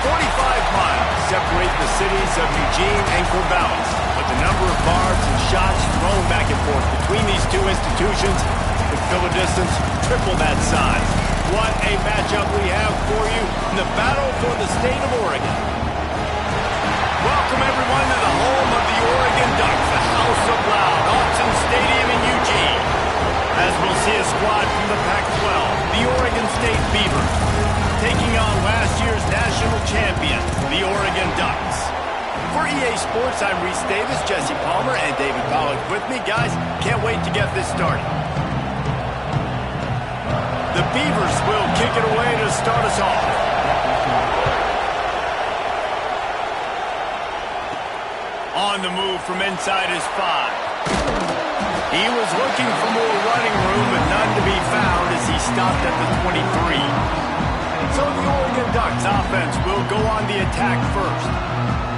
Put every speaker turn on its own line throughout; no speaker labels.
45 miles separate the cities of Eugene and Corvallis, but the number of barbs and shots thrown back and forth between these two institutions could fill a distance triple that size. What a matchup we have for you in the battle for the state of Oregon. Welcome everyone to the home of the Oregon Ducks, the House of Loud, Autzen Stadium in Eugene. As we'll see a squad from the Pac-12, the Oregon State Beavers, taking on last year's national champion, the Oregon Ducks. For EA Sports, I'm Reese Davis, Jesse Palmer, and David Pollack with me. Guys, can't wait to get this started. The Beavers will kick it away to start us off. On the move from inside his 5. He was looking for more running room, but none to be found as he stopped at the 23. So the Oregon Ducks offense will go on the attack first.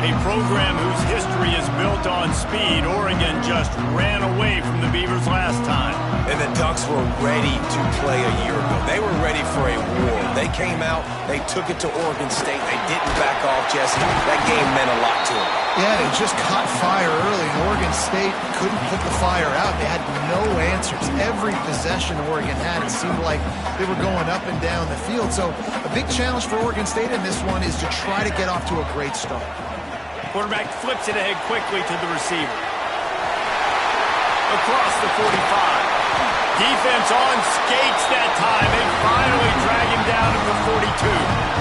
A program whose history is built on speed. Oregon just ran away from the Beavers last time.
And the Ducks were ready to play a year ago. They were ready for a war. They came out, they took it to Oregon State. They didn't back off, Jesse. That game meant a lot to them.
Yeah, they just caught fire early. Oregon State couldn't put the fire out. They had no answers. Every possession Oregon had, it seemed like they were going up and down the field. So a big challenge for Oregon State in this one is to try to get off to a great start.
Quarterback flips it ahead quickly to the receiver. Across the 45. Defense on skates that time. They finally drag him down at the 42.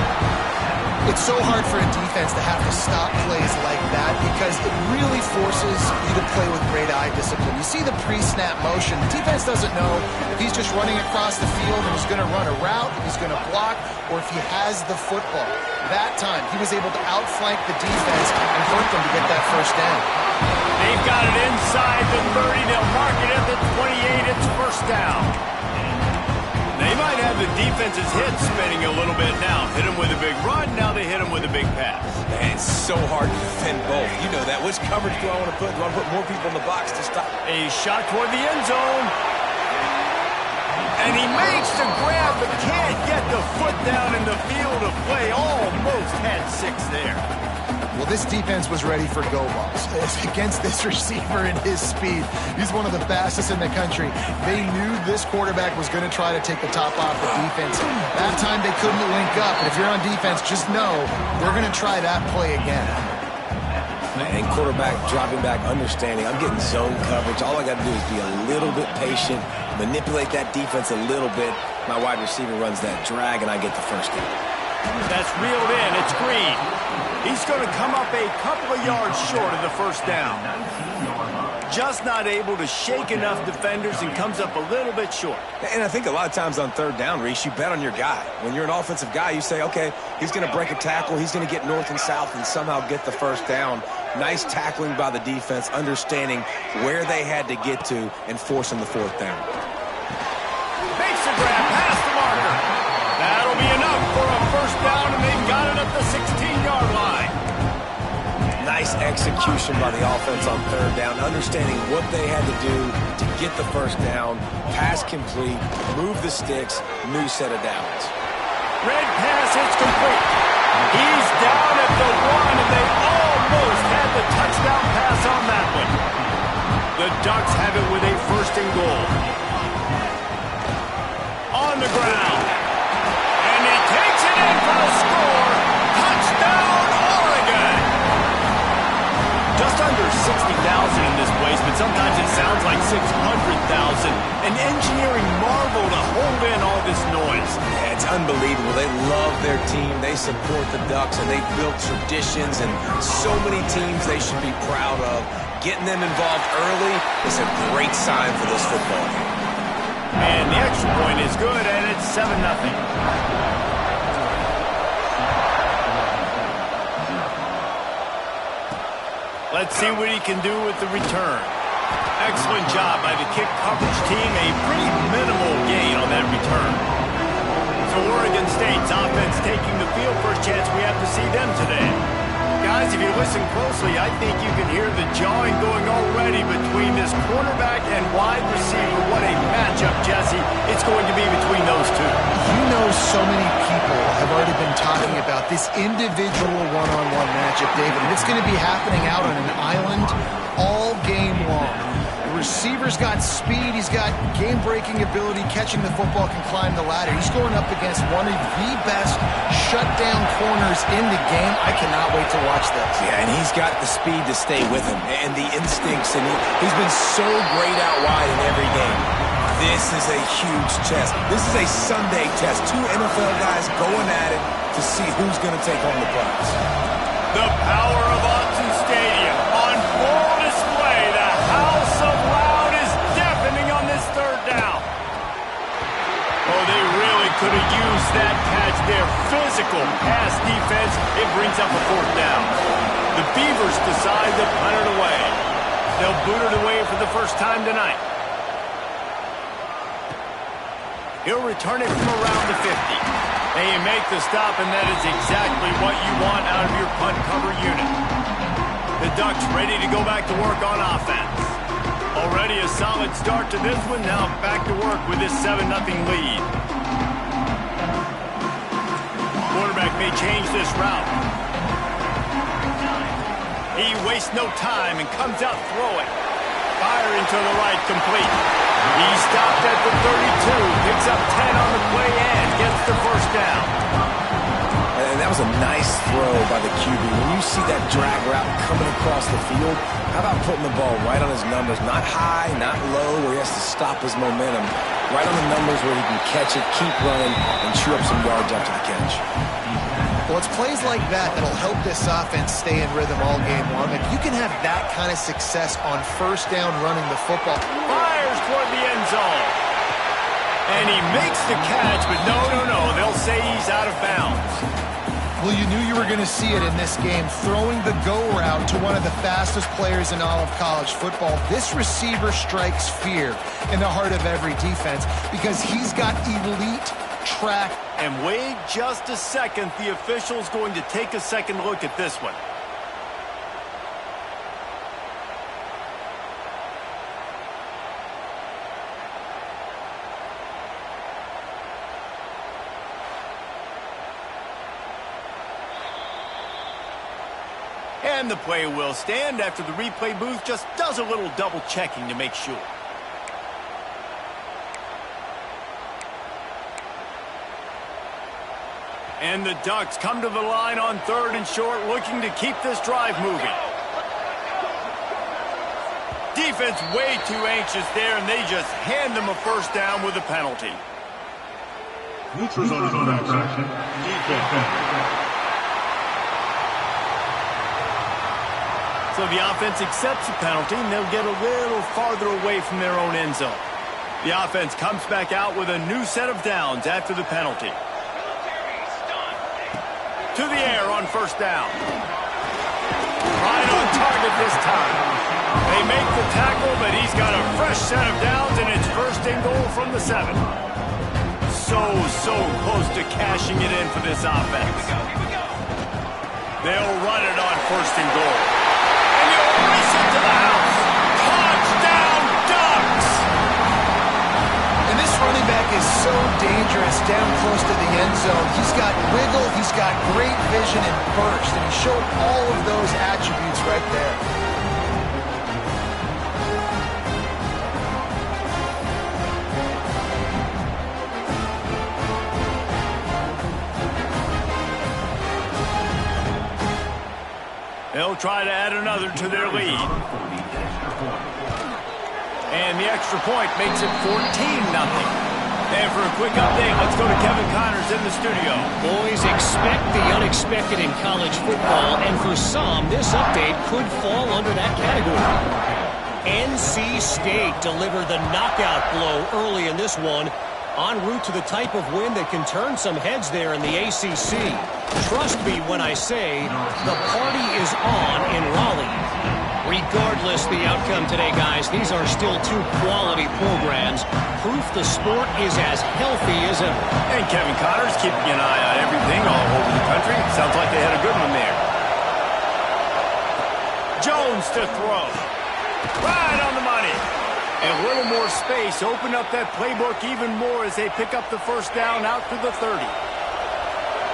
It's so hard for a defense to have to stop plays like that because it really forces you to play with great eye discipline. You see the pre-snap motion. The defense doesn't know if he's just running across the field and he's going to run a route, if he's going to block, or if he has the football. That time, he was able to outflank the defense and hurt them to get that first down.
They've got it inside the 30. They'll mark it at the 28. It's first down. They might have the defense's head spinning a little bit now. Hit him with a big run, now they hit him with a big pass.
Man, it's so hard to defend both. You know that. Which coverage do I want to put? Do I want to put more people in the box to stop?
A shot toward the end zone. And he makes the grab, but can't get the foot down in the field of play. Almost had 6 there.
Well, this defense was ready for go balls. Against this receiver and his speed, he's one of the fastest in the country. They knew this quarterback was going to try to take the top off the defense. That time they couldn't link up, but if you're on defense, just know they're going to try that play again.
And quarterback dropping back, understanding, I'm getting zone coverage. All I got to do is be a little bit patient, manipulate that defense a little bit. My wide receiver runs that drag, and I get the first down.
That's reeled in. It's Green. He's going to come up a couple of yards short of the first down. Just not able to shake enough defenders and comes up a little bit short.
And I think a lot of times on third down, Reese, you bet on your guy. When you're an offensive guy, you say, okay, he's going to break a tackle, he's going to get north and south and somehow get the first down. Nice tackling by the defense, understanding where they had to get to and forcing the fourth down.
Makes the grab past the marker. That'll be enough for a first down, and they've got it at the 16-yard line.
Nice execution by the offense on third down, understanding what they had to do to get the first down, pass complete, move the sticks, new set of downs.
Red pass, it's complete. He's down at the 1, and they almost had the touchdown pass on that one. The Ducks have it with a first and goal. On the ground. And he takes it in for the score. Touchdown, Oregon! Just under 60,000 in this place, but sometimes it sounds like 600,000. An engineering marvel to hold in all this noise.
Yeah, it's unbelievable. They love their team. They support the Ducks, and they've built traditions and so many teams they should be proud of. Getting them involved early is a great sign for this football game.
And the extra point is good, and it's 7-0. Let's see what he can do with the return. Excellent job by the kick coverage team. A pretty minimal gain on that return. So Oregon State's offense taking the field. First chance we have to see them today. Guys, if you listen closely, I think you can hear the jawing going already between this quarterback and wide receiver. What a matchup, Jesse, it's going to be between those two.
You know so many people people have already been talking about this individual one-on-one matchup, David, and it's going to be happening out on an island all game long. The receiver's got speed, he's got game-breaking ability, catching the football, can climb the ladder. He's going up against one of the best shutdown corners in the game. I cannot wait to watch this.
Yeah, and he's got the speed to stay with him and the instincts, and he's been so great out wide in every game. This is a huge test. This is a Sunday test. Two NFL guys going at it to see who's going to take home the prize.
The power of Autzen Stadium on full display. The house of loud is deafening on this third down. Oh, they really could have used that catch there. Physical pass defense. It brings up a fourth down. The Beavers decide to punt it away. They'll boot it away for the first time tonight. He'll return it from around the 50. And you make the stop, and that is exactly what you want out of your punt cover unit. The Ducks ready to go back to work on offense. Already a solid start to this one. Now back to work with this 7-0 lead. Quarterback may change this route. He wastes no time and comes out throwing. Fire into the right, complete. He stopped at the 32, picks up 10 on the play and gets the first down.
And that was a nice throw by the QB. When you see that drag route coming across the field, how about putting the ball right on his numbers? Not high, not low, where he has to stop his momentum. Right on the numbers where he can catch it, keep running, and chew up some yards after the catch.
Well, it's plays like that that'll help this offense stay in rhythm all game long. If you can have that kind of success on first down running the football.
Fires toward the end zone. And he makes the catch, but no. They'll say he's out of bounds.
Well, you knew you were going to see it in this game, throwing the go route to one of the fastest players in all of college football. This receiver strikes fear in the heart of every defense because he's got elite track.
And wait just a second. The official's going to take a second look at this one. And the play will stand after the replay booth just does a little double checking to make sure. And the Ducks come to the line on 3rd and short, looking to keep this drive moving. Defense way too anxious there, and they just hand them a first down with a penalty.
Neutral zone infraction. Defense.
So the offense accepts the penalty, and they'll get a little farther away from their own end zone. The offense comes back out with a new set of downs after the penalty. To the air on first down. Right on target this time. They make the tackle, but he's got a fresh set of downs, and it's first and goal from the 7. So close to cashing it in for this offense. They'll run it on first and goal. And you'll race it to the house. Touchdown, Ducks!
And this running back is so dangerous down close to the end zone. He's got wiggle, he's got great vision and burst, and he showed all of those attributes right there.
They'll try to add another to their lead. And the extra point makes it 14-0. And for a quick update, let's go to Kevin Connors in the studio.
Boys, expect the unexpected in college football, and for some, this update could fall under that category. NC State delivered the knockout blow early in this one, en route to the type of win that can turn some heads there in the ACC. Trust me when I say the party is on in Raleigh. Regardless the outcome today, guys, these are still two quality programs. Proof the sport is as healthy as ever.
And Kevin Connors keeping an eye on everything all over the country. Sounds like they had a good one there. Jones to throw. Right on the money. And a little more space. Open up that playbook even more as they pick up the first down out to the 30.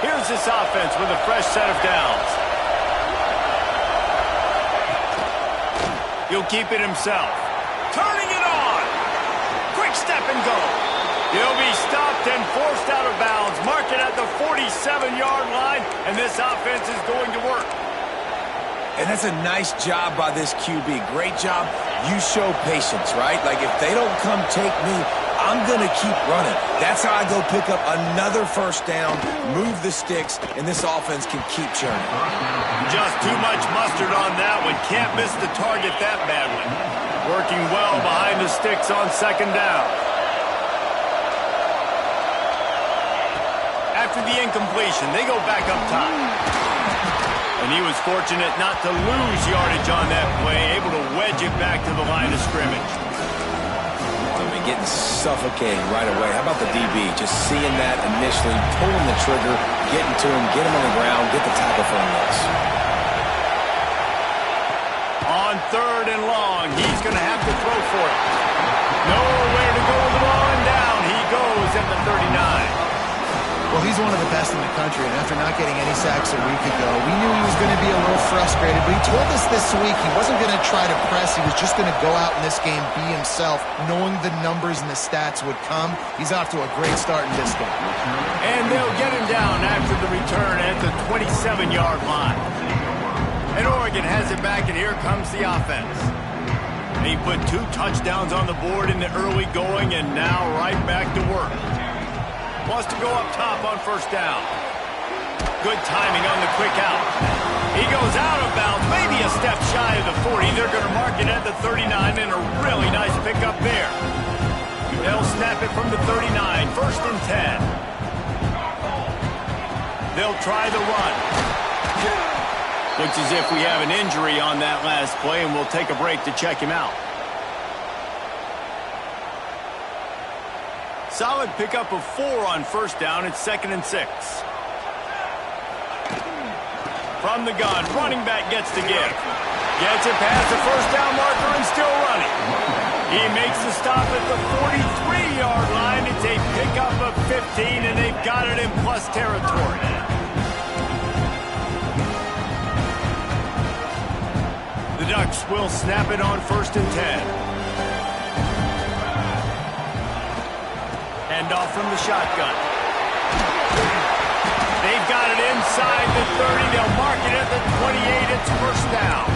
Here's this offense with a fresh set of downs. He'll keep it himself. Turning it on. Quick step and go. He'll be stopped and forced out of bounds. Mark it at the 47-yard line, and this offense is going to work.
And that's a nice job by this QB. Great job. You show patience, right? Like, if they don't come take me, I'm going to keep running. That's how I go pick up another first down, move the sticks, and this offense can keep churning.
Just too much mustard on that one. Can't miss the target that badly. Working well behind the sticks on second down. After the incompletion, they go back up top. And he was fortunate not to lose yardage on that play, able to wedge it back to the line of scrimmage.
I mean, getting suffocated right away. How about the DB? Just seeing that initially, pulling the trigger, getting to him, get him on the ground, get the tackle for him.
On third and long, he's going to have to throw for it. Nowhere to go with the ball, and down he goes at the 39.
Well, he's one of the best in the country, and after not getting any sacks a week ago, we knew he was going to be a little frustrated, but he told us this week he wasn't going to try to press. He was just going to go out in this game, be himself, knowing the numbers and the stats would come. He's off to a great start in this game.
And they'll get him down after the return at the 27-yard line. And Oregon has it back, and here comes the offense. He put 2 touchdowns on the board in the early going, and now right back to work. Wants to go up top on first down. Good timing on the quick out. He goes out of bounds, maybe a step shy of the 40. They're going to mark it at the 39, and a really nice pickup there. They'll snap it from the 39, first and 10. They'll try the run. Looks as if we have an injury on that last play, and we'll take a break to check him out. Solid pickup of 4 on first down. It's 2nd and 6. From the gun, running back gets to give. Gets it past the first down marker and still running. He makes the stop at the 43-yard line. It's a pickup of 15, and they've got it in plus territory. The Ducks will snap it on first and 10. Off from the shotgun. They've got it inside the 30. They'll mark it at the 28. It's first down.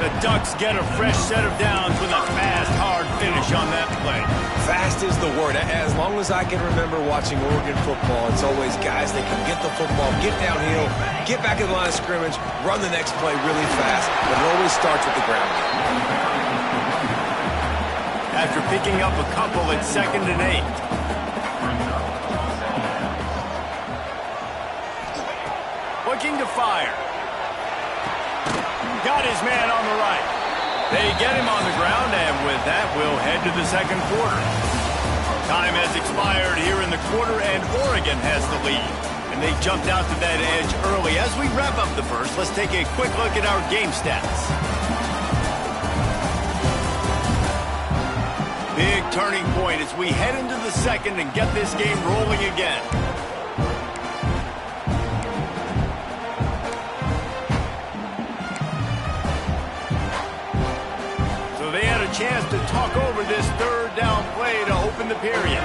The Ducks get a fresh set of downs with a fast, hard finish on that play.
Fast is the word. As long as I can remember watching Oregon football, it's always guys that can get the football, get downhill, get back in the line of scrimmage, run the next play really fast, but it always starts with the ground game.
After picking up a couple, it's 2nd and 8. Looking to fire. Got his man on the right. They get him on the ground, and with that, we'll head to the second quarter. Time has expired here in the quarter, and Oregon has the lead. And they jumped out to that edge early. As we wrap up the first, let's take a quick look at our game stats. Big turning point as we head into the second and get this game rolling again. So they had a chance to talk over this third down play to open the period.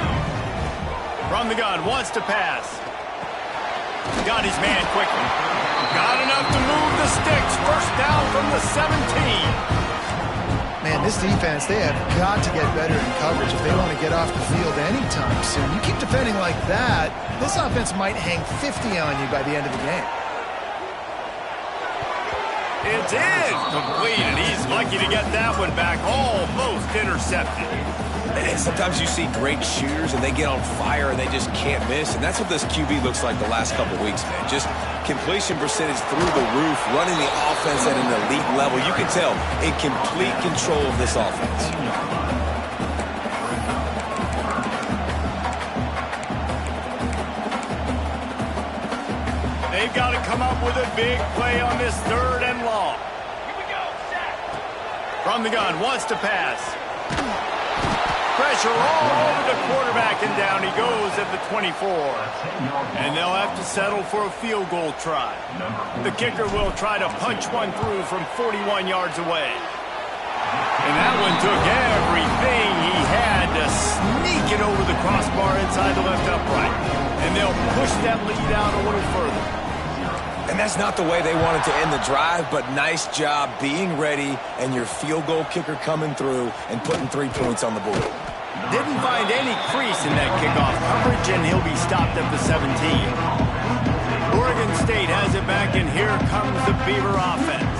From the gun, wants to pass. Got his man quickly. Got enough to move the sticks. First down from the 17.
Man, this defense, they have got to get better in coverage if they want to get off the field anytime soon. You keep defending like that, this offense might hang 50 on you by the end of the game.
It's in. Complete, and he's lucky to get that one back. Almost intercepted.
And sometimes you see great shooters, and they get on fire, and they just can't miss. And that's what this QB looks like the last couple weeks, man. Just completion percentage through the roof, running the offense at an elite level. You can tell in complete control of this offense.
They've got to come up with a big play on this third and long. Here we go, Zach. From the gun, wants to pass. pressure all over the quarterback, and down he goes at the 24. And they'll have to settle for a field goal try. The kicker will try to punch one through from 41 yards away. And that one took everything he had to sneak it over the crossbar inside the left upright. And they'll push that lead out a little further.
And that's not the way they wanted to end the drive, but nice job being ready and your field goal kicker coming through and putting 3 points on the board.
Didn't find any crease in that kickoff coverage, and he'll be stopped at the 17. Oregon State has it back, and here comes the Beaver offense.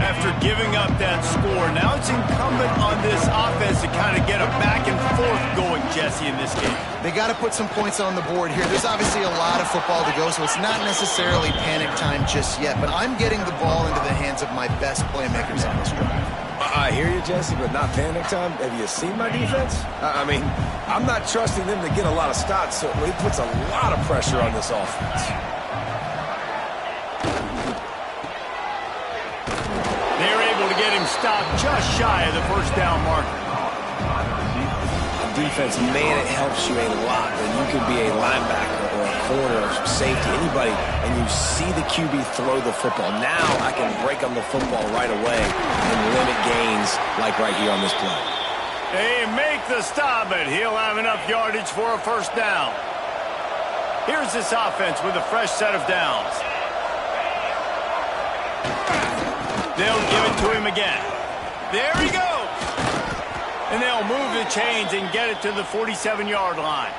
After giving up that score, now it's incumbent on this offense to kind of get a back and forth going, Jesse, in this game.
They got to put some points on the board here. There's obviously a lot of football to go, so it's not necessarily panic time just yet, but I'm getting the ball into the hands of my best playmakers on this drive.
I hear you, Jesse, but not panic time. Have you seen my defense? I mean, I'm not trusting them to get a lot of stops, so it puts a lot of pressure on this offense.
They're able to get him stopped just shy of the first down marker.
Defense, man, it helps you a lot when you can be a linebacker or a corner or safety, anybody, and you see the QB throw the football. Now I can break on the football right away and limit gains like right here on this play.
They make the stop, but he'll have enough yardage for a first down. Here's this offense with a fresh set of downs. They'll give it to him again. There he goes. And they'll move the chains and get it to the 47-yard line.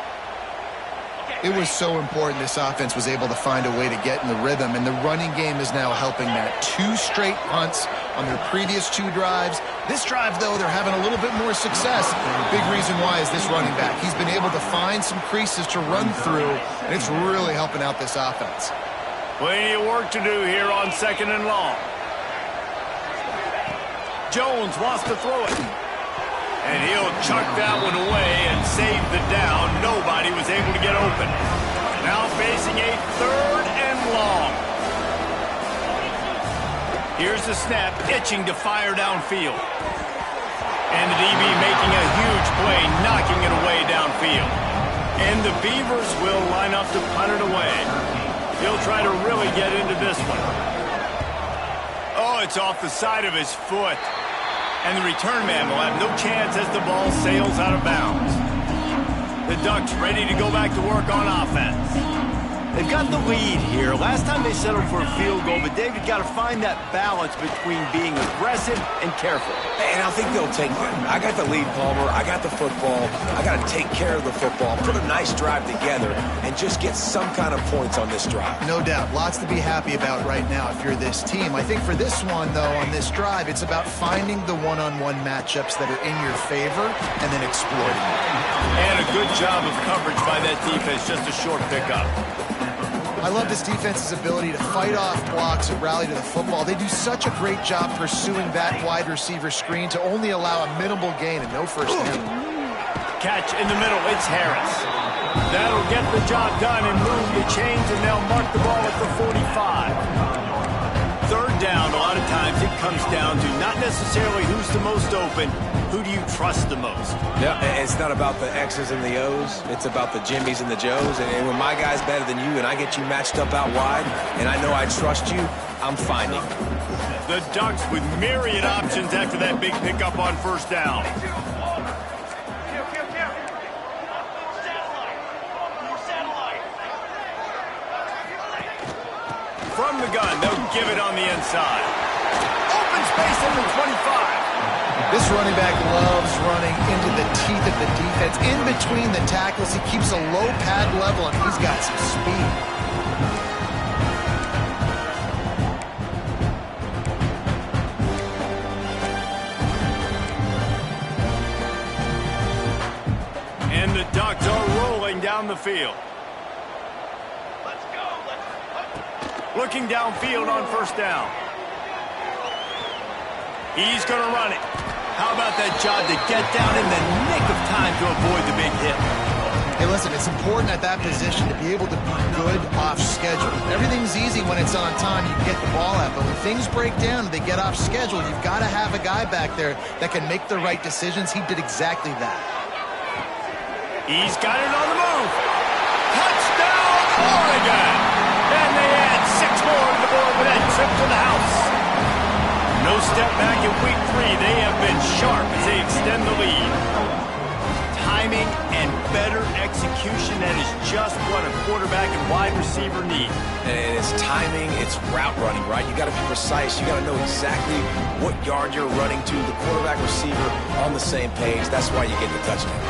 It was so important this offense was able to find a way to get in the rhythm, and the running game is now helping that. 2 straight punts on their previous 2 drives. This drive, though, they're having a little bit more success. The big reason why is this running back. He's been able to find some creases to run through, and it's really helping out this offense.
Plenty of work to do here on 2nd and long. Jones wants to throw it. And he'll chuck that one away and save the down. Nobody was able to get open. Now facing a 3rd and long. Here's the snap, itching to fire downfield. And the DB making a huge play, knocking it away downfield. And the Beavers will line up to punt it away. He'll try to really get into this one. Oh, it's off the side of his foot. And the return man will have no chance as the ball sails out of bounds. The Ducks ready to go back to work on offense. They've got the lead here. Last time they settled for a field goal, but David got to find that balance between being aggressive and careful.
And I think they'll take that. I got the lead, Palmer. I got the football. I got to take care of the football, put a nice drive together, and just get some kind of points on this drive.
No doubt. Lots to be happy about right now if you're this team. I think for this one, though, on this drive, it's about finding the one-on-one matchups that are in your favor and then exploiting them.
And a good job of coverage by that defense. Just a short pickup.
I love this defense's ability to fight off blocks and rally to the football. They do such a great job pursuing that wide receiver screen to only allow a minimal gain and no first down.
Catch in the middle. It's Harris. That'll get the job done and move the chains, and they'll mark the ball at the 45. 3rd down, a lot of times it comes down to not necessarily who's the most open, who do you trust the most?
Yeah, it's not about the X's and the O's. It's about the Jimmys and the Joes. And when my guy's better than you and I get you matched up out wide and I know I trust you, I'm finding.
The Ducks with myriad options after that big pickup on 1st down. From the gun, they'll give it on the inside. Open space at the 25.
This running back loves running into the teeth of the defense. In between the tackles, he keeps a low pad level, and he's got some speed.
And the Ducks are rolling down the field. Looking downfield on 1st down. He's going to run it. How about that job to get down in the nick of time to avoid the big hit?
Hey, listen, it's important at that position to be able to be good off schedule. Everything's easy when it's on time, you get the ball out, but when things break down and they get off schedule, you've got to have a guy back there that can make the right decisions. He did exactly that.
He's got it on the move. Touchdown, Oregon! And they add 6 more to the board with that trip to the house. No step back in week 3. They have been sharp as they extend the lead. Timing and better execution, that is just what a quarterback and wide receiver need.
And it's timing, it's route running, right? You got to be precise. You got to know exactly what yard you're running to. The quarterback receiver on the same page. That's why you get the touchdown.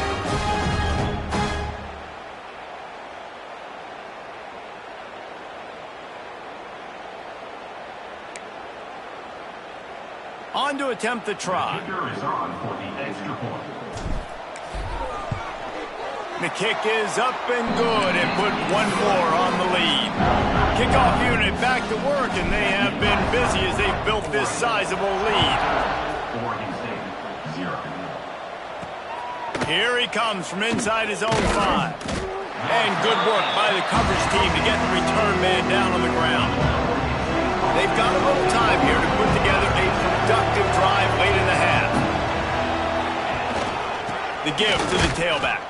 On to attempt the try. The kick is up and good and put 1 more on the lead. Kickoff unit back to work, and they have been busy as they've built this sizable lead. Here he comes from inside his own 5. And good work by the coverage team to get the return man down on the ground. They've got a little time here to put together a productive drive late in the half. The give to the tailback.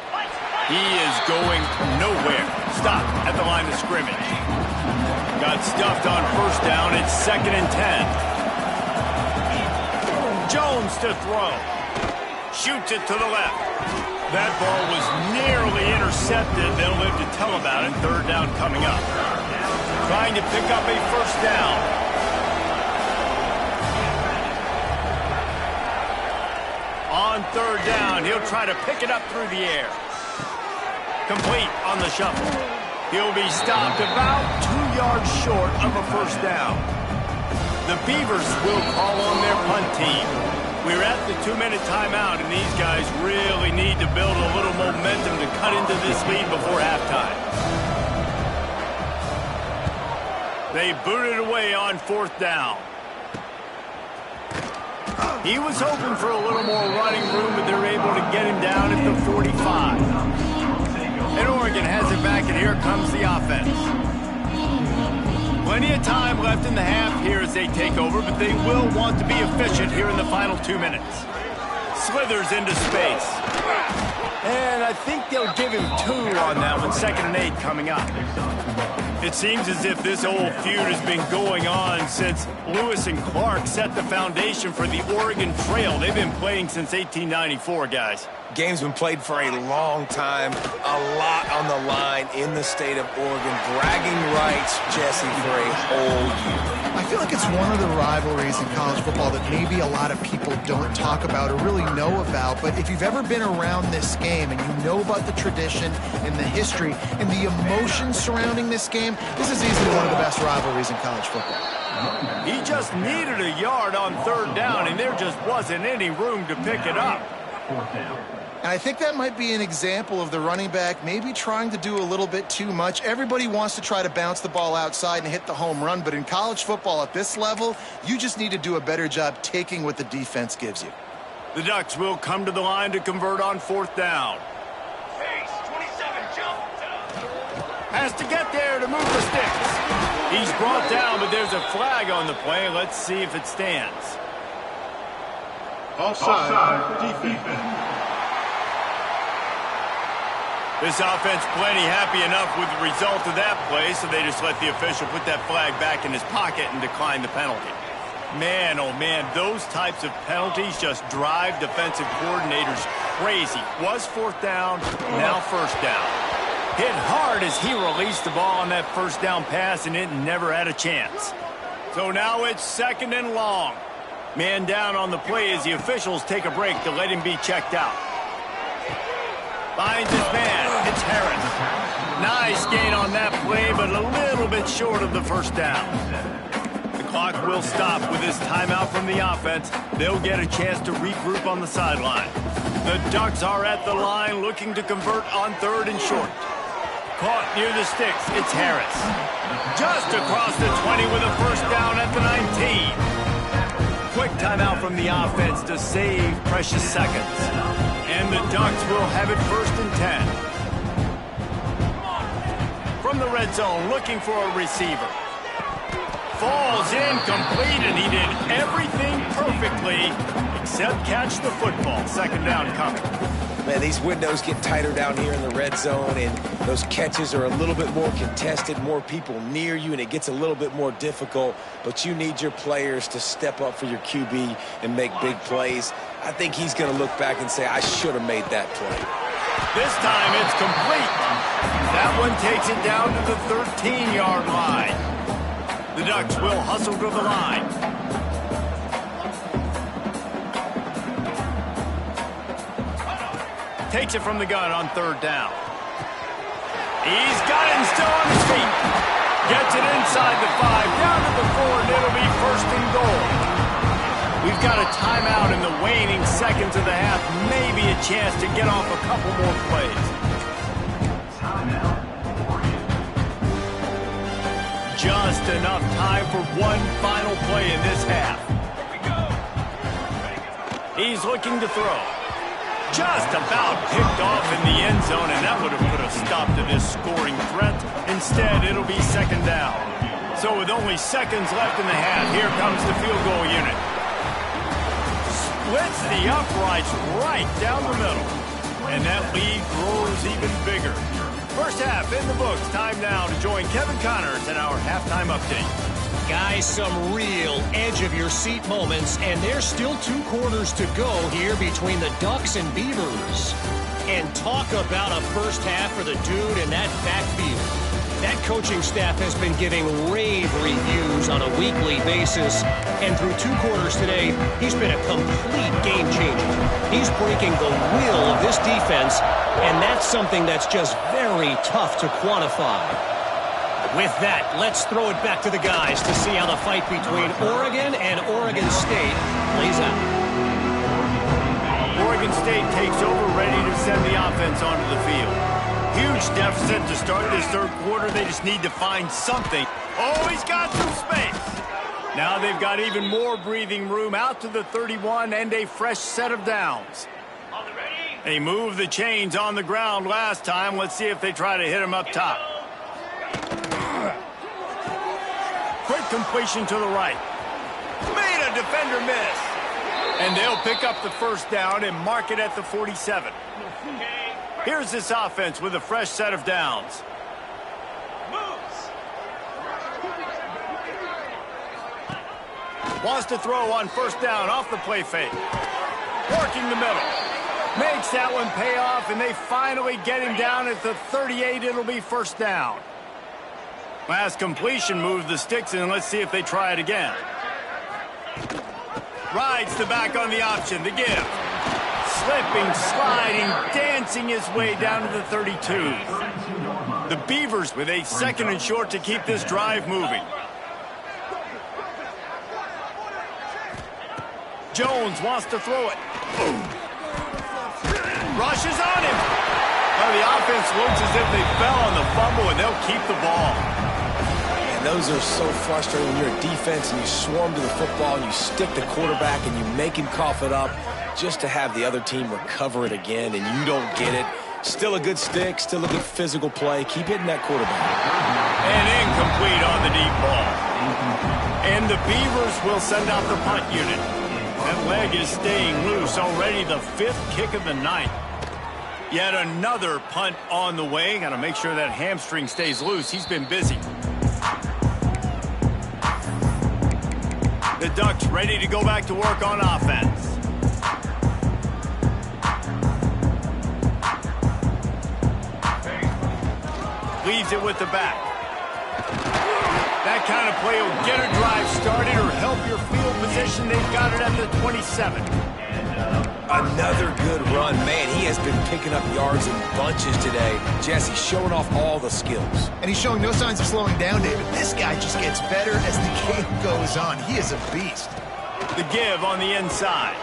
He is going nowhere. Stop at the line of scrimmage. Got stuffed on first down. It's 2nd and 10. Jones to throw. Shoots it to the left. That ball was nearly intercepted. They'll live to tell about it. 3rd down coming up. Trying to pick up a first down. On 3rd down, he'll try to pick it up through the air. Complete on the shuffle. He'll be stopped about 2 yards short of a first down. The Beavers will call on their punt team. We're at the 2-minute timeout, and these guys really need to build a little momentum to cut into this lead before halftime. They boot it away on 4th down. He was hoping for a little more running room, but they're able to get him down at the 45. And Oregon has it back, and here comes the offense. Plenty of time left in the half here as they take over, but they will want to be efficient here in the final 2 minutes. Slithers into space. And I think they'll give him 2 on that one. 2nd and 8 coming up. It seems as if this old feud has been going on since Lewis and Clark set the foundation for the Oregon Trail. They've been playing since 1894, guys.
Game's been played for a long time, a lot on the line in the state of Oregon. Bragging rights, Jesse, for a whole year.
I feel like it's one of the rivalries in college football that maybe a lot of people don't talk about or really know about. But if you've ever been around this game and you know about the tradition and the history and the emotions surrounding this game, this is easily one of the best rivalries in college football.
He just needed a yard on 3rd down, and there just wasn't any room to pick it up.
4th down.
And I think that might be an example of the running back maybe trying to do a little bit too much. Everybody wants to try to bounce the ball outside and hit the home run, but in college football at this level, you just need to do a better job taking what the defense gives you.
The Ducks will come to the line to convert on 4th down. Has to get there to move the sticks. He's brought down, but there's a flag on the play. Let's see if it stands.
Offside, defense.
This offense plenty happy enough with the result of that play, so they just let the official put that flag back in his pocket and decline the penalty. Man, oh man, those types of penalties just drive defensive coordinators crazy. Was 4th down, now 1st down. Hit hard as he released the ball on that 1st down pass, and it never had a chance. So now it's 2nd and long. Man down on the play as the officials take a break to let him be checked out. Finds his man. It's Harris. Nice gain on that play, but a little bit short of the 1st down. The clock will stop with this timeout from the offense. They'll get a chance to regroup on the sideline. The Ducks are at the line looking to convert on 3rd and short. Caught near the sticks. It's Harris. Just across the 20 with a 1st down at the 19. Quick timeout from the offense to save precious seconds. And the Ducks will have it 1st and 10. from the red zone, looking for a receiver. Falls incomplete, and he did everything perfectly except catch the football. Second down coming.
Man, these windows get tighter down here in the red zone, and those catches are a little bit more contested, more people near you, and it gets a little bit more difficult. But you need your players to step up for your QB and make big plays. I think he's going to look back and say, I should have made that play.
This time it's complete. That one takes it down to the 13-yard line. The Ducks will hustle to the line. Takes it from the gun on third down. He's got it and still on his feet. Gets it inside the 5, down to the 4, and it'll be first and goal. We've got a timeout in the waning seconds of the half. Maybe a chance to get off a couple more plays. Just enough time for one final play in this half. He's looking to throw. Just about picked off in the end zone, and that would have put a stop to this scoring threat. Instead, it'll be second down. So with only seconds left in the half, here comes the field goal unit. Splits the uprights right down the middle. And that lead grows even bigger. First half in the books. Time now to join Kevin Connors in our halftime update.
Guys, some real edge-of-your-seat moments, and there's still 2 quarters to go here between the Ducks and Beavers. And talk about a first half for the dude in that backfield. That coaching staff has been giving rave reviews on a weekly basis, and through 2 quarters today, he's been a complete game changer. He's breaking the will of this defense, and that's something that's just very tough to quantify. With that, let's throw it back to the guys to see how the fight between Oregon and Oregon State plays out.
Oregon State takes over, ready to send the offense onto the field. Huge deficit to start this third quarter. They just need to find something. Oh, he's got some space. Now they've got even more breathing room out to the 31 and a fresh set of downs. They moved the chains on the ground last time. Let's see if they try to hit him up top. Quick completion to the right. Made a defender miss. And they'll pick up the first down and mark it at the 47. Here's this offense with a fresh set of downs. Wants to throw on first down off the play fake. Working the middle. Makes that one pay off, and they finally get him down at the 38. It'll be first down. Last completion moved the sticks, and let's see if they try it again. Rides the back on the option, the give. Slipping, sliding, dancing his way down to the 32. The Beavers with a second and short to keep this drive moving. Jones wants to throw it. Boom. Rushes on him. Now the offense looks as if they fell on the fumble, and they'll keep the ball.
And those are so frustrating when you're a defense and you swarm to the football and you stick the quarterback and you make him cough it up just to have the other team recover it again, and you don't get it. Still a good stick, still a good physical play. Keep hitting that quarterback.
And incomplete on the deep ball. And the Beavers will send out the punt unit. That leg is staying loose. Already the 5th kick of the night. Yet another punt on the way. Got to make sure that hamstring stays loose. He's been busy. The Ducks ready to go back to work on offense. Leaves it with the back. That kind of play will get a drive started or help your field position. They've got it at the 27.
Another good run. Man, he has been picking up yards in bunches today. Jesse showing off all the skills.
And he's showing no signs of slowing down, David. This guy just gets better as the game goes on. He is a beast.
The give on the inside.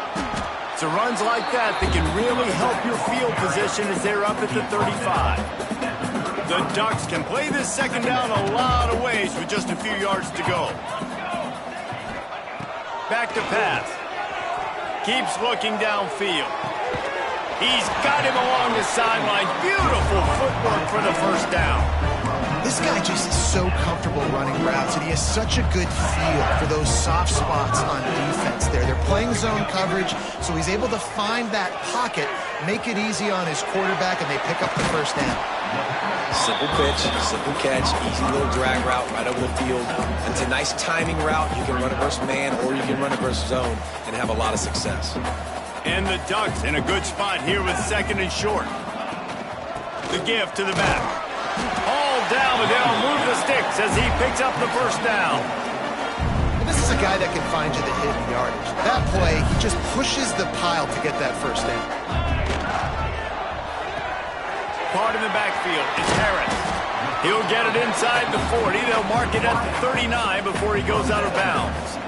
So runs like that can really help your field position as they're up at the 35. The Ducks can play this second down a lot of ways with just a few yards to go. Back to pass. Keeps looking downfield. He's got him along the sideline. Beautiful footwork for the first down.
This guy just is so comfortable running routes, and he has such a good feel for those soft spots on defense there. They're playing zone coverage, so he's able to find that pocket, make it easy on his quarterback, and they pick up the first down.
Simple pitch, simple catch, easy little drag route right over the field. It's a nice timing route. You can run it versus man, or you can run it versus zone and have a lot of success.
And the Ducks in a good spot here with 2nd and short. The give to the back. All down, but they'll move the sticks as he picks up the first down.
And this is a guy that can find you the hidden yardage. That play, he just pushes the pile to get that first down.
Part in the backfield is Harris. He'll get it inside the 40. They'll mark it at the 39 before he goes out of bounds.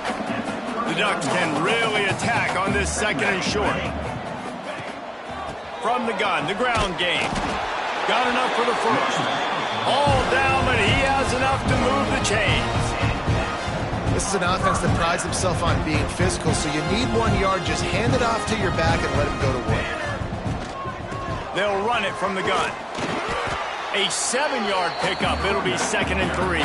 The Ducks can really attack on this 2nd and short. From the gun, the ground game. Got enough for the first. All down, but he has enough to move the chains.
This is an offense that prides himself on being physical, so you need 1 yard, just hand it off to your back and let him go to work.
They'll run it from the gun. A 7-yard pickup. It'll be 2nd and 3.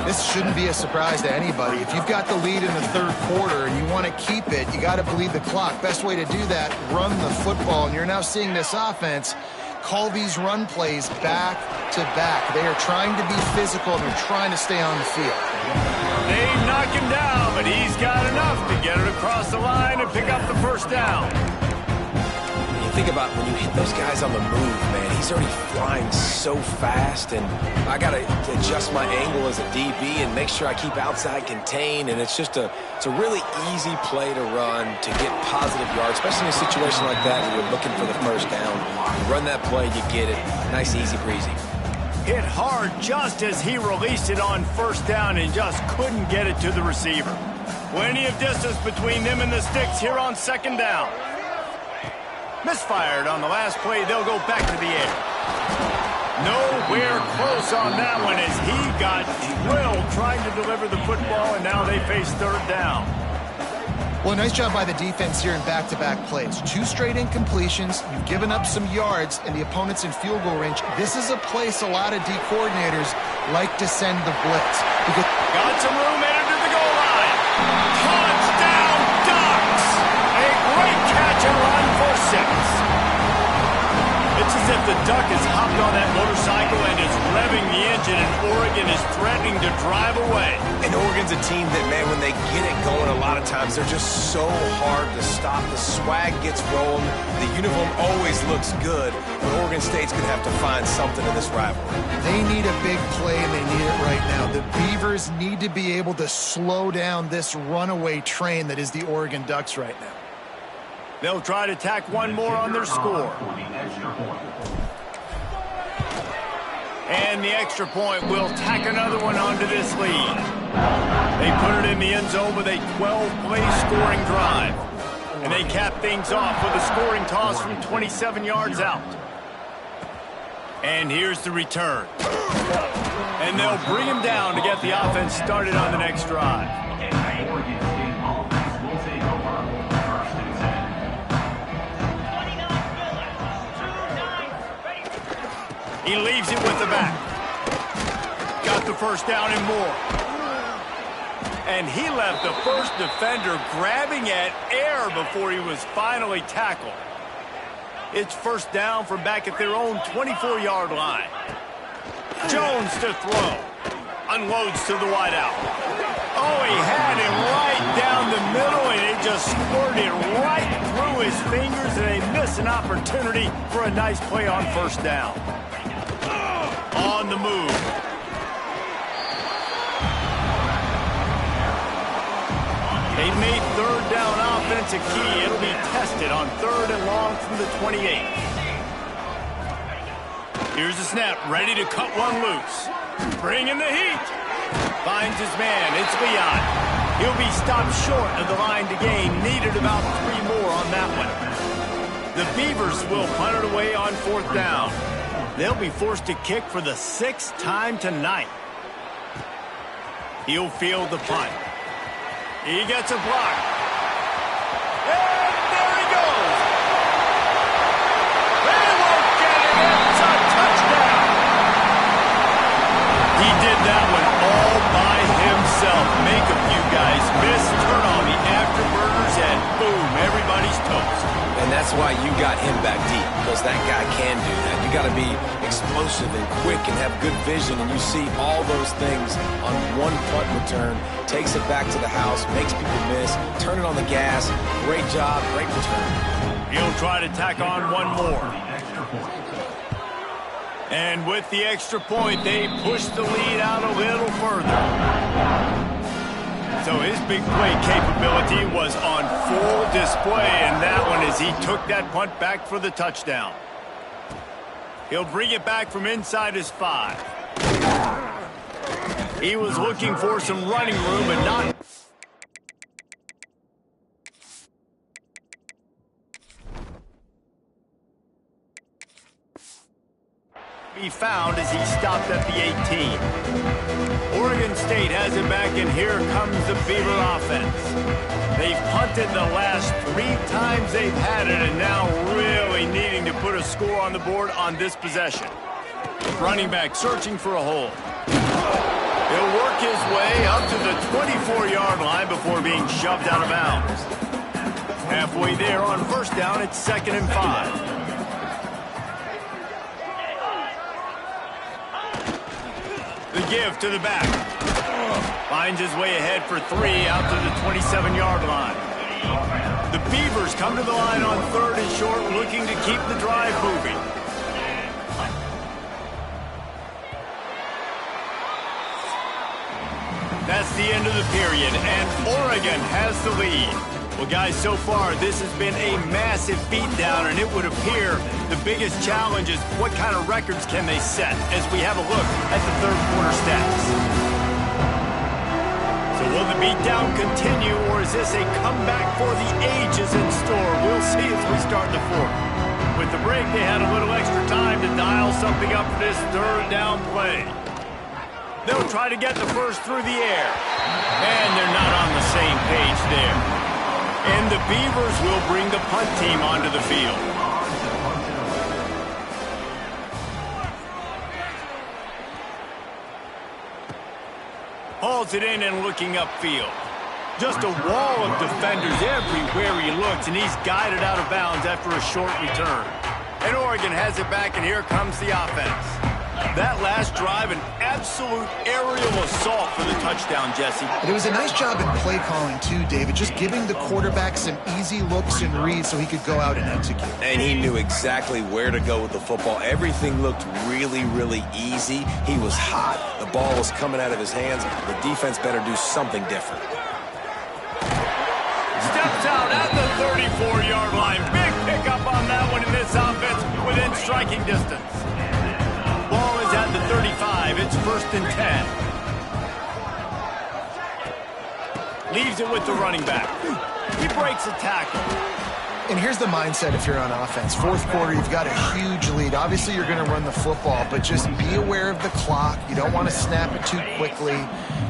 This shouldn't be a surprise to anybody. If you've got the lead in the 3rd quarter and you want to keep it, you got to bleed the clock. Best way to do that, run the football. And you're now seeing this offense call these run plays back to back. They are trying to be physical, and they're trying to stay on the field.
They knock him down, but he's got enough to get it across the line and pick up the first down.
Think about when you hit those guys on the move, man. He's already flying so fast, and I got to adjust my angle as a DB and make sure I keep outside contained, and it's a really easy play to run to get positive yards, especially in a situation like that where you're looking for the first down. You run that play, you get it. Nice, easy breezy.
Hit hard just as he released it on first down and just couldn't get it to the receiver. Plenty of distance between them and the sticks here on 2nd down. Misfired on the last play. They'll go back to the air. Nowhere close on that one as he got drilled trying to deliver the football, and now they face 3rd down.
Well, nice job by the defense here in back-to-back plays. 2 straight incompletions. You've given up some yards, and the opponent's in field goal range. This is a place a lot of D coordinators like to send the blitz.
Got some room headed to the goal line. Touchdown, Ducks! A great catch and run for 6. It's as if the Duck has hopped on that motorcycle and is revving the engine, and Oregon is threatening to drive away.
And Oregon's a team that, man, when they get it going, a lot of times they're just so hard to stop. The swag gets rolling. The uniform always looks good, but Oregon State's going to have to find something in this rivalry.
They need a big play, and they need it right now. The Beavers need to be able to slow down this runaway train that is the Oregon Ducks right now.
They'll try to tack one more on their score. And the extra point will tack another one onto this lead. They put it in the end zone with a 12-play scoring drive. And they cap things off with a scoring toss from 27 yards out. And here's the return. And they'll bring him down to get the offense started on the next drive. He leaves it with the back. Got the first down and more. And he left the first defender grabbing at air before he was finally tackled. It's first down from back at their own 24-yard line. Jones to throw. Unloads to the wideout. Oh, he had him right down the middle, and it just squirted right through his fingers, and they miss an opportunity for a nice play on first down. On the move. They've made third down offense a key. It'll be tested on 3rd and long from the 28. Here's the snap, ready to cut one loose. Bringing the heat. Finds his man. It's Leon. He'll be stopped short of the line to gain. Needed about 3 more on that one. The Beavers will punt it away on 4th down. They'll be forced to kick for the 6th time tonight. He'll field the punt. He gets a block. And there he goes. They won't get it. It's a touchdown. a few guys miss, turn on the afterburners, and boom, everybody's toast.
And that's why you got him back deep, because that guy can do that. You got to be explosive and quick and have good vision, and you see all those things on one punt return. Takes it back to the house, makes people miss, turn it on the gas. Great job, great return.
He'll try to tack on one more. And with the extra point, they push the lead out a little further. So his big play capability was on full display in that one as he took that punt back for the touchdown. He'll bring it back from inside his 5. He was looking for some running room, but not... be found as he stopped at the 18. Oregon State has it back, and here comes the Beaver offense. They've punted the last 3 times they've had it, and now really needing to put a score on the board on this possession. Running back searching for a hole. He'll work his way up to the 24-yard line before being shoved out of bounds. Halfway there on first down, it's 2nd and 5. The give to the back. Finds his way ahead for 3 out to the 27-yard line. The Beavers come to the line on 3rd and short, looking to keep the drive moving. That's the end of the period, and Oregon has the lead. Well, guys, so far, this has been a massive beatdown, and it would appear the biggest challenge is what kind of records can they set as we have a look at the third quarter stats. So will the beatdown continue, or is this a comeback for the ages in store? We'll see as we start the fourth. With the break, they had a little extra time to dial something up for this third down play. They'll try to get the first through the air, and they're not on the same page there. And the Beavers will bring the punt team onto the field. Hauls it in and looking upfield. Just a wall of defenders everywhere he looks, and he's guided out of bounds after a short return. And Oregon has it back, and here comes the offense. That last drive, an absolute aerial assault for the touchdown, Jesse.
But it was a nice job in play calling, too, David, just giving the quarterback some easy looks and reads so he could go out and execute.
And he knew exactly where to go with the football. Everything looked really, really easy. He was hot. The ball was coming out of his hands. The defense better do something different.
Steps out at the 34-yard line. Big pickup on that one in this offense within striking distance. Ball is at the 35. It's 1st and 10. Leaves it with the running back. He breaks a tackle.
And here's the mindset if you're on offense. Fourth quarter, you've got a huge lead. Obviously, you're going to run the football, but just be aware of the clock. You don't want to snap it too quickly.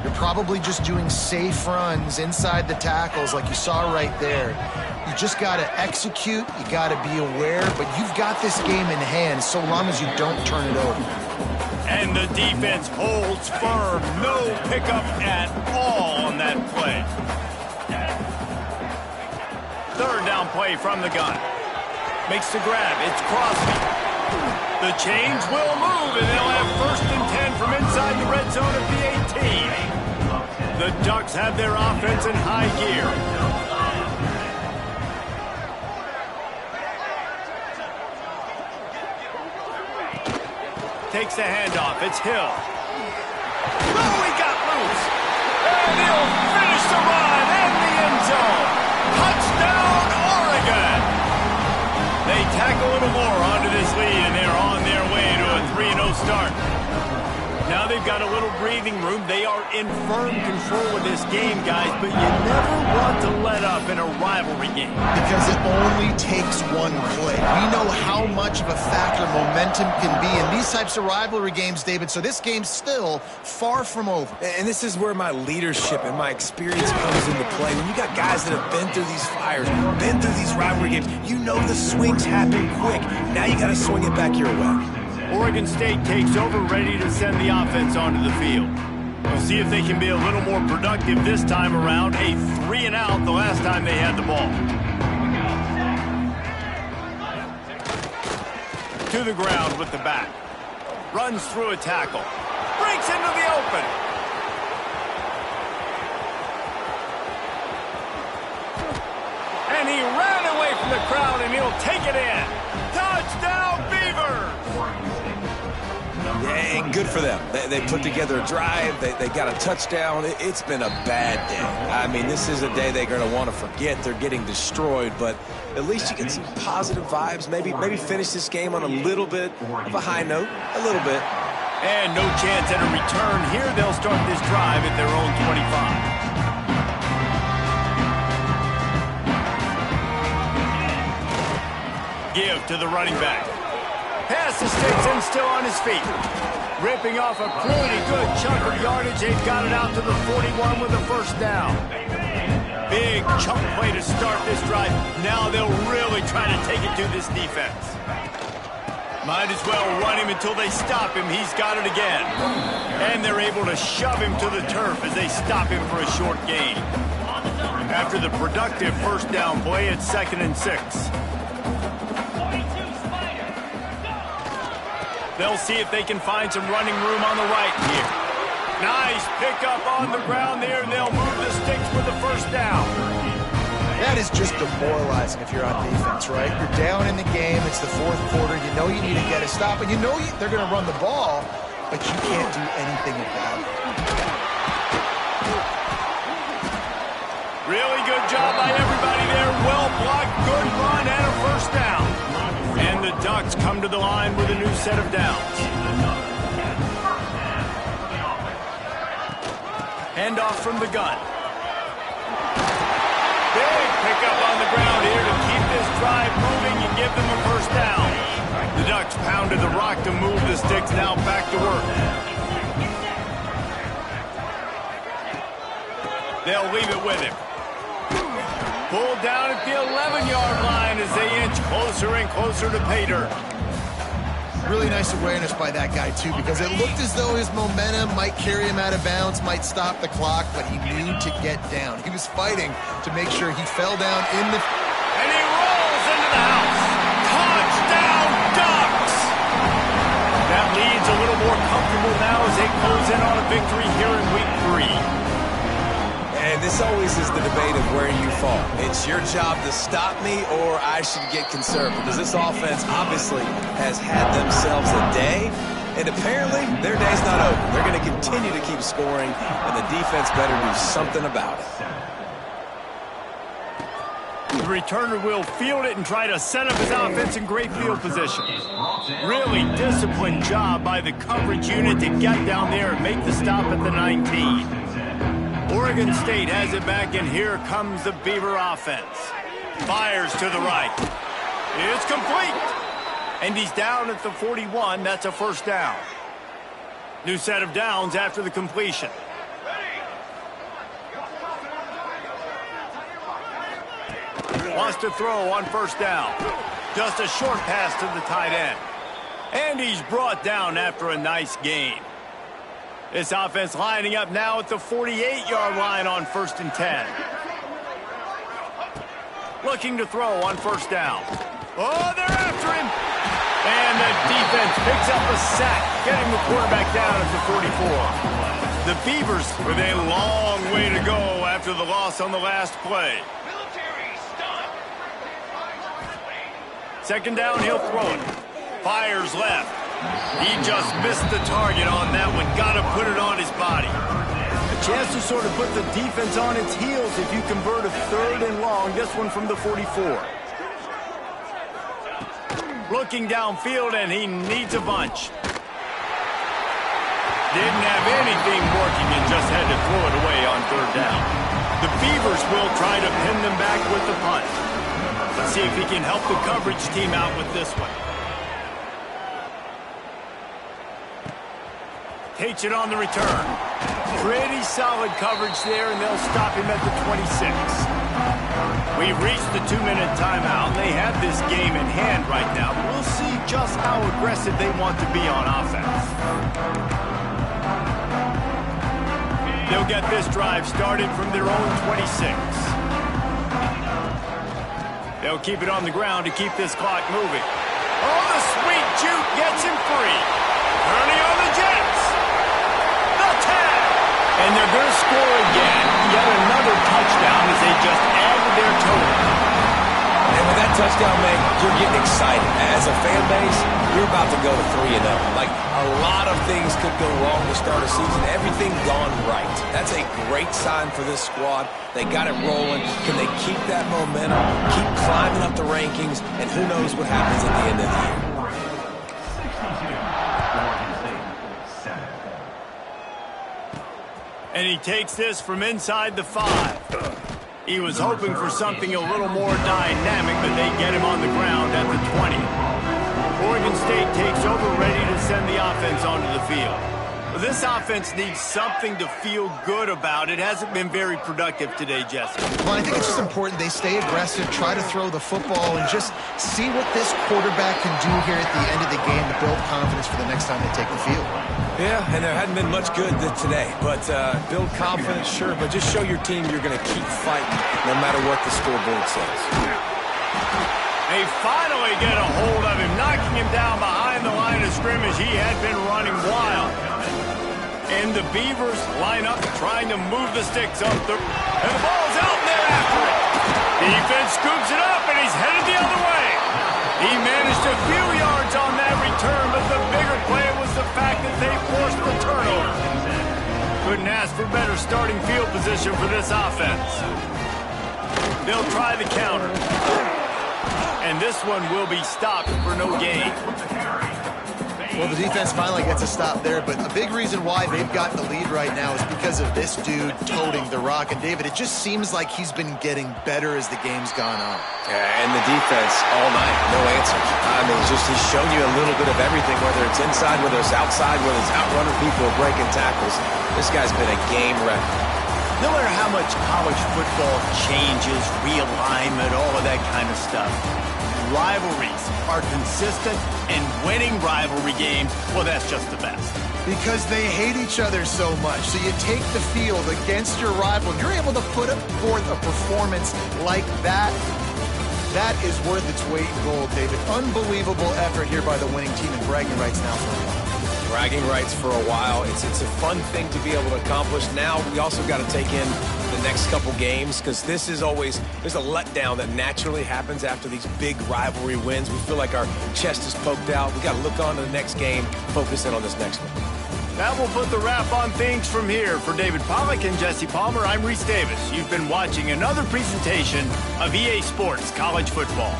You're probably just doing safe runs inside the tackles like you saw right there. You just got to execute. You got to be aware, but you've got this game in hand so long as you don't turn it over.
And the defense holds firm. No pickup at all on that play. Third down play from the gun. Makes the grab. It's Crosby. The chains will move, and they'll have 1st and 10 from inside the red zone at the 18. The Ducks have their offense in high gear. Takes the handoff. It's Hill. Oh, he got loose. And he'll finish the run in the end zone. Touchdown, Oregon. They tack a little more onto this lead, and they're on their way to a 3-0 start. Now they've got a little breathing room. They are in firm control of this game, guys, but you never want to let up in a rivalry game.
Because it only takes one play. We know how much of a factor momentum can be in these types of rivalry games, David, so this game's still far from over.
And this is where my leadership and my experience comes into play. When you got guys that have been through these fires, been through these rivalry games, you know the swings happen quick. Now you got to swing it back your way.
Oregon State takes over, ready to send the offense onto the field. We'll see if they can be a little more productive this time around. A 3-and-out the last time they had the ball. To the ground with the back. Runs through a tackle. Breaks into the open. And he ran away from the crowd, and he'll take it in. Touchdown, Beavers!
Yeah, and good for them. They put together a drive. They got a touchdown. It's been a bad day. I mean, this is a day they're going to want to forget. They're getting destroyed, but at least you get some positive vibes. Maybe finish this game on a little bit of a high note. A little bit.
And no chance at a return. Here they'll start this drive at their own 25. Give to the running back. Pass the sticks and still on his feet. Ripping off a pretty good chunk of yardage. They've got it out to the 41 with a first down. Big chunk play to start this drive. Now they'll really try to take it to this defense. Might as well run him until they stop him. He's got it again. And they're able to shove him to the turf as they stop him for a short gain. After the productive first down play, it's 2nd and 6. They'll see if they can find some running room on the right here. Nice pickup on the ground there, and they'll move the sticks for the first down.
That is just demoralizing if you're on defense, right? You're down in the game. It's the fourth quarter. You know you need to get a stop, and you know they're going to run the ball, but you can't do anything about it.
Really good job by everybody there. Well blocked, good run, and a first down. And the Ducks come to the line with a new set of downs. Handoff from the gun. Big pickup on the ground here to keep this drive moving and give them a first down. The Ducks pounded the rock to move the sticks, now back to work. They'll leave it with him. Pulled down at the 11-yard line as they inch closer and closer to pay dirt.
Really nice awareness by that guy, too, because it looked as though his momentum might carry him out of bounds, might stop the clock, but he knew to get down. He was fighting to make sure he fell down in the...
And he rolls into the house. Touchdown, Ducks! That lead's a little more comfortable now as they close in on a victory here in Week 3.
And this always is the debate of where you fall. It's your job to stop me or I should get concerned, because this offense obviously has had themselves a day, and apparently their day's not over. They're going to continue to keep scoring, and the defense better do something about it.
The returner will field it and try to set up his offense in great field position. Really disciplined job by the coverage unit to get down there and make the stop at the 19. Oregon State has it back, and here comes the Beaver offense. Fires to the right. It's complete. And he's down at the 41. That's a first down. New set of downs after the completion. Wants to throw on first down. Just a short pass to the tight end. And he's brought down after a nice gain. This offense lining up now at the 48-yard line on 1st and 10. Looking to throw on first down. Oh, they're after him. And the defense picks up a sack, getting the quarterback down at the 44. The Beavers with a long way to go after the loss on the last play. Second down, he'll throw it. Fires left. He just missed the target on that one. Got to put it on his body. A chance to sort of put the defense on its heels if you convert a 3rd and long. This one from the 44. Looking downfield, and he needs a bunch. Didn't have anything working and just had to throw it away on 3rd down. The Beavers will try to pin them back with the punt. Let's see if he can help the coverage team out with this one. Takes it on the return. Pretty solid coverage there, and they'll stop him at the 26. We've reached the 2-minute timeout. They have this game in hand right now. We'll see just how aggressive they want to be on offense. They'll get this drive started from their own 26. They'll keep it on the ground to keep this clock moving. Oh, the sweet juke gets him free. Ernie on the Jets. The tag. And they're going to score again. Yet another touchdown as they just added their total.
And with that touchdown, man, you're getting excited. As a fan base, you're about to go to 3-0. Like, a lot of things could go wrong to start a season. Everything gone right. That's a great sign for this squad. They got it rolling. Can they keep that momentum, keep climbing up the rankings, and who knows what happens at the end of the year.
And he takes this from inside the 5. He was hoping for something a little more dynamic, but they get him on the ground at the 20. Oregon State takes over, ready to send the offense onto the field. Well, this offense needs something to feel good about. It hasn't been very productive today, Jesse.
Well, I think it's just important they stay aggressive, try to throw the football, and just see what this quarterback can do here at the end of the game to build confidence for the next time they take the field.
Yeah, and there hadn't been much good today. But build confidence, sure, but just show your team you're going to keep fighting no matter what the scoreboard says.
They finally get a hold of him, knocking him down behind the line of scrimmage. He had been running wild. And the Beavers line up trying to move the sticks up. And the ball's out, and they're after it. Defense scoops it up, and he's headed the other way. He managed a few yards on that return, but the bigger play was the fact that they forced the turnover. Couldn't ask for better starting field position for this offense. They'll try the counter. And this one will be stopped for no gain.
Well, the defense finally gets a stop there, but a big reason why they've got the lead right now is because of this dude toting the rock. And, David, it just seems like he's been getting better as the game's gone on.
Yeah, and the defense all night, no answers. I mean, he's shown you a little bit of everything, whether it's inside, whether it's outside, whether it's outrunning people or breaking tackles. This guy's been a game record.
No matter how much college football changes, realignment, all of that kind of stuff, rivalries are consistent, and winning rivalry games, well, that's just the best.
Because they hate each other so much. So you take the field against your rival, and you're able to put forth a performance like that. That is worth its weight in gold, David. Unbelievable effort here by the winning team, and bragging rights now for a while.
Bragging rights for a while. It's a fun thing to be able to accomplish. Now we also got to take in the next couple games, because this is always, there's a letdown that naturally happens after these big rivalry wins. We feel like our chest is poked out. We got to look on to the next game, focus in on this next one.
That will put the wrap on things from here. For David Pollack and Jesse Palmer, I'm Reese Davis. You've been watching another presentation of EA Sports College Football.